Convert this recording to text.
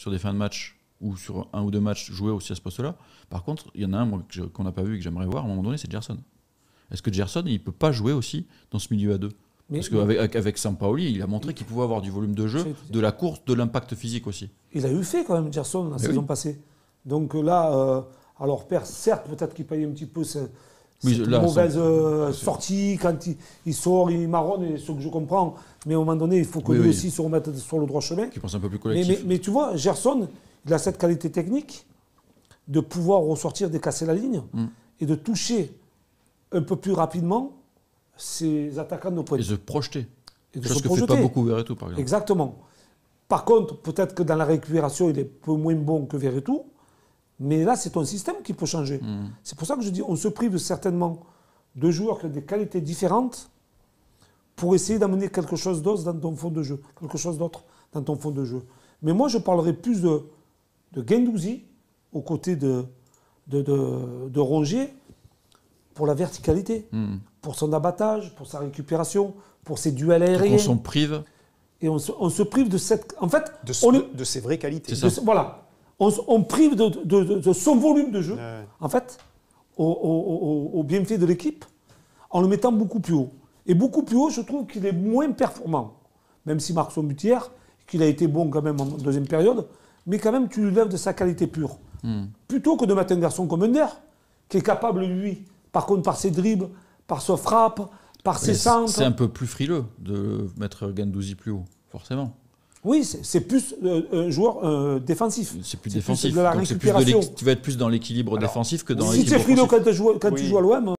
sur des fins de match ou sur un ou deux matchs jouer aussi à ce poste-là. Par contre, il y en a un qu'on n'a pas vu et que j'aimerais voir à un moment donné, c'est Gerson. Est-ce que Gerson, il ne peut pas jouer aussi dans ce milieu à deux? Parce qu'avec Sampaoli, il a montré qu'il pouvait avoir du volume de jeu, de la course, de l'impact physique aussi. Il a eu fait quand même Gerson la saison passée. Donc là, alors certes, peut-être qu'il paye un petit peu cette mauvaise sortie quand il sort, il marronne, et ce que je comprends. Mais à un moment donné, il faut que lui aussi se remette sur le droit chemin. Qui pense un peu plus collectif. Mais tu vois, Gerson, il a cette qualité technique de pouvoir ressortir, décasser la ligne et de toucher un peu plus rapidement ses attaquants de pointe. Et se projeter. Chose que ne fait pas beaucoup Verretou, par exemple. Exactement. Par contre, peut-être que dans la récupération, il est un peu moins bon que Verretou. Mais là, c'est ton système qui peut changer. C'est pour ça que je dis on se prive certainement de joueurs qui ont des qualités différentes pour essayer d'amener quelque chose d'autre dans ton fond de jeu. Quelque chose d'autre dans ton fond de jeu. Mais moi, je parlerai plus de Guendouzi aux côtés de Rongier pour la verticalité, pour son abattage, pour sa récupération, pour ses duels aériens. On s'en prive. Et on se prive de cette... En fait, de ses vraies qualités. Voilà. On prive de son volume de jeu, en fait, au bienfait de l'équipe, en le mettant beaucoup plus haut. Et beaucoup plus haut, je trouve qu'il est moins performant. Même si Marc Sombutière, qu'il a été bon quand même en deuxième période, mais quand même, tu lui lèves de sa qualité pure. Plutôt que de mettre un garçon comme Under, qui est capable, lui, par contre, par ses dribbles, par sa frappe, par ses centres... C'est un peu plus frileux de mettre Guendouzi plus haut, forcément. Oui, c'est plus un joueur défensif. C'est plus défensif. Plus de la récupération. Tu vas être plus dans l'équilibre défensif que dans l'équilibre. Si tu es frileux quand tu joues à l'OM...